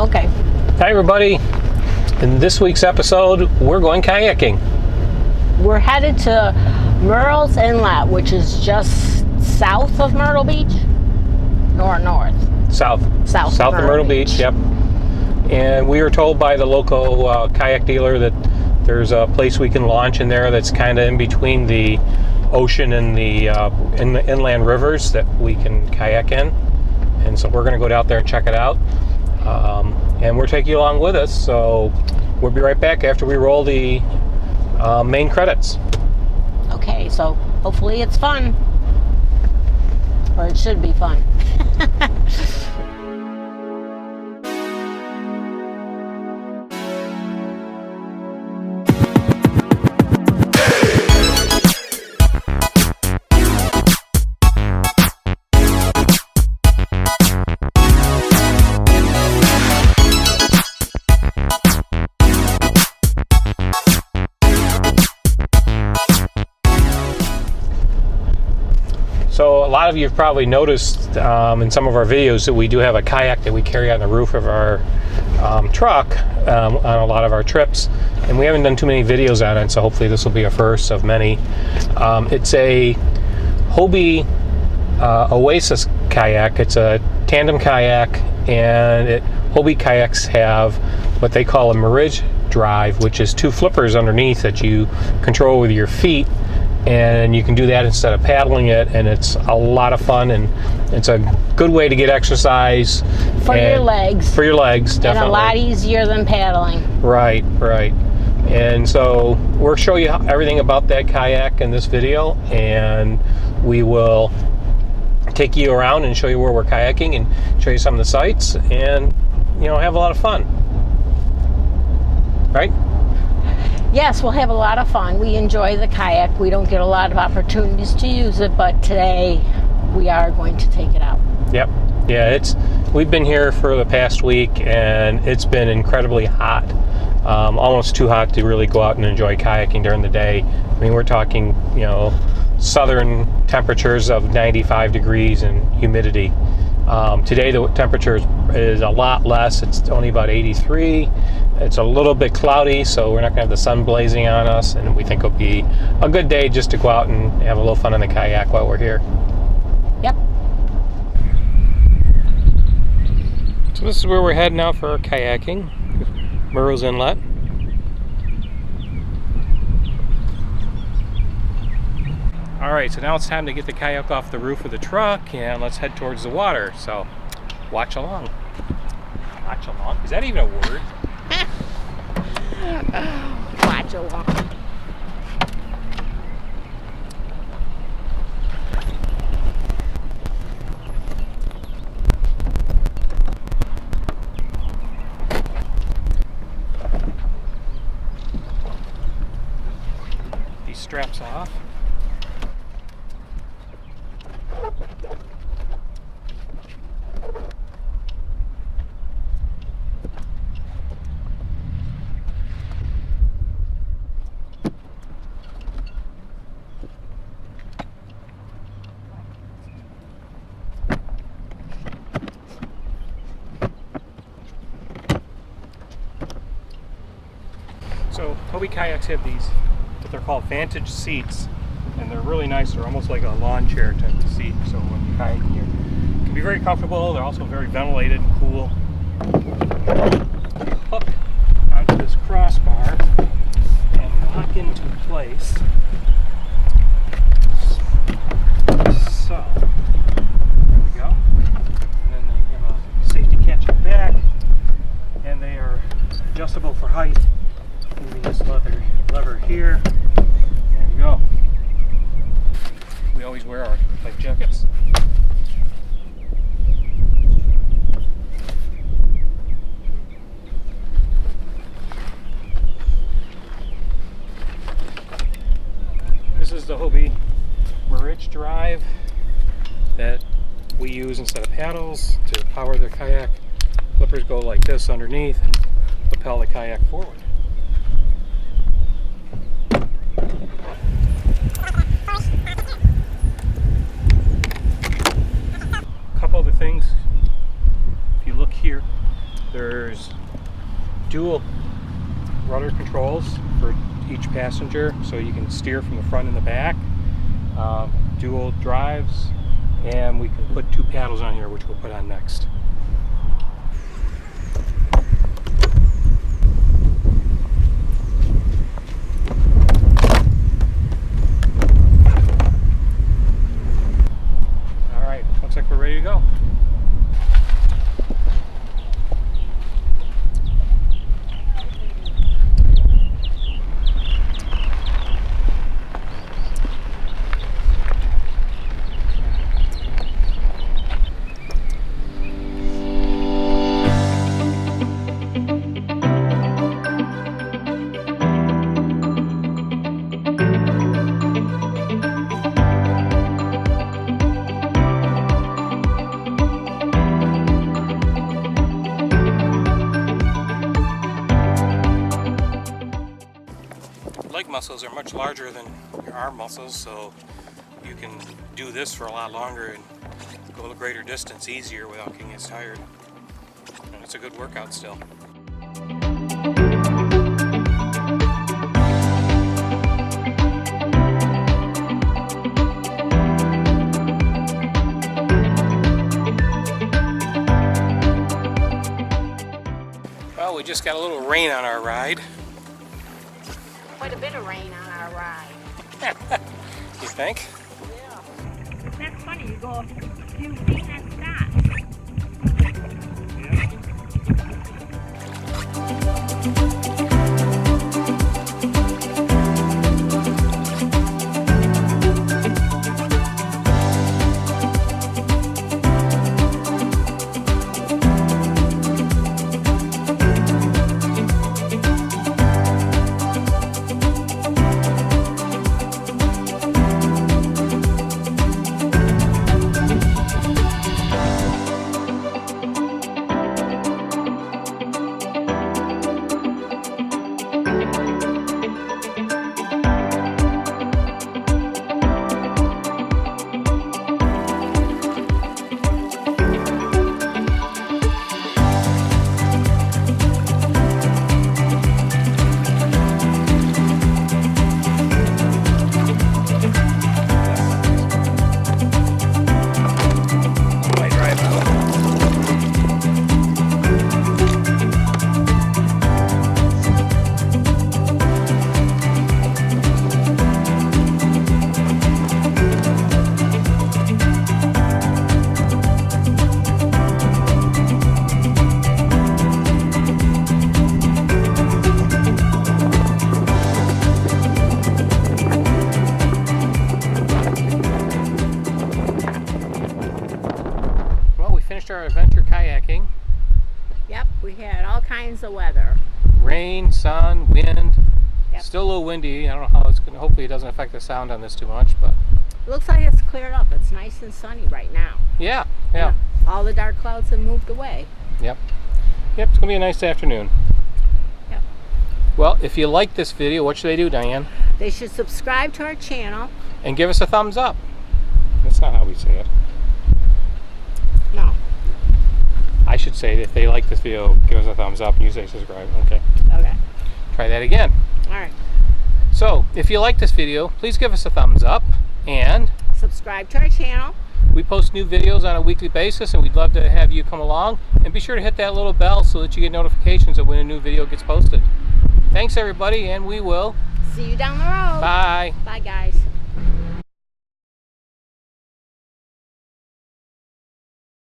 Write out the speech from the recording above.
Okay. Hi everybody. In this week's episode, we're going kayaking. We're headed to Murrells Inlet, which is just south of Myrtle Beach. North. South of Myrtle Beach, yep. And we were told by the local kayak dealer that there's a place we can launch in there that's kind of in between the ocean and the inland rivers that we can kayak in. And so we're going to go down there and check it out. And we're taking you along with us, so we'll be right back after we roll the main credits. Okay, so hopefully it's fun. Or it should be fun. So a lot of you have probably noticed in some of our videos that we do have a kayak that we carry on the roof of our truck on a lot of our trips, and we haven't done too many videos on it, so hopefully this will be a first of many. It's a Hobie Oasis Kayak. It's a tandem kayak, and Hobie Kayaks have what they call a Murrells drive, which is two flippers underneath that you control with your feet. And you can do that instead of paddling it, and it's a lot of fun, and it's a good way to get exercise For your legs. For your legs, definitely. And a lot easier than paddling. Right. And so we'll show you everything about that kayak in this video, and we will take you around and show you where we're kayaking and show you some of the sights, and have a lot of fun. Right? Yes, we'll have a lot of fun. We enjoy the kayak. We don't get a lot of opportunities to use it, but today we are going to take it out. Yep. Yeah, we've been here for the past week, and it's been incredibly hot. Almost too hot to really go out and enjoy kayaking during the day. I mean, we're talking, southern temperatures of 95 degrees and humidity. Today the temperature is a lot less. It's only about 83. It's a little bit cloudy, so we're not going to have the sun blazing on us, and we think it'll be a good day just to go out and have a little fun on the kayak while we're here. Yep. So this is where we're heading now for our kayaking, Murrells Inlet. Alright, so now it's time to get the kayak off the roof of the truck, and let's head towards the water. So, watch along. Watch along? Is that even a word? Watch along. These straps off. So Hobie Kayaks have these, what they're called vantage seats, and they're really nice. They're almost like a lawn chair type of seat. So when you're kayaking, you can be very comfortable. They're also very ventilated and cool. Hook onto this crossbar and lock into place. So there we go. And then they have a safety catch in the back, and they are adjustable for height. Moving this lever here. There you go. We always wear our life jackets. This is the Hobie Murrells drive that we use instead of paddles to power the kayak. Flippers go like this underneath and propel the kayak forward. A couple other things. If you look here, There's dual rudder controls for each passenger, so you can steer from the front and the back. Dual drives, and we can put 2 paddles on here, which we'll put on next. All right, looks like we're ready to go. Leg muscles are much larger than your arm muscles, so you can do this for a lot longer and go a greater distance easier without getting as tired. And it's a good workout still. Well, we just got a little rain on our ride. Quite a bit of rain on our ride. You think? Yeah. That's funny, you go a few feet and stop. Our adventure kayaking. Yep, we had all kinds of weather. Rain, sun, wind. Yep. Still a little windy. I don't know how it's going to, hopefully it doesn't affect the sound on this too much, but It looks like it's cleared up. It's nice and sunny right now. yeah. All the dark clouds have moved away. Yep, it's going to be a nice afternoon. Yep. Well, if you like this video, what should they do, Diane? They should subscribe to our channel. And give us a thumbs up. That's not how we say it. No. I should say that if they like this video, give us a thumbs up, and you say subscribe. Okay. Okay. Try that again. All right. So, if you like this video, please give us a thumbs up, and Subscribe to our channel. we post new videos on a weekly basis, and we'd love to have you come along. And be sure to hit that little bell so that you get notifications of when a new video gets posted. Thanks, everybody, and we will See you down the road. bye. Bye, guys.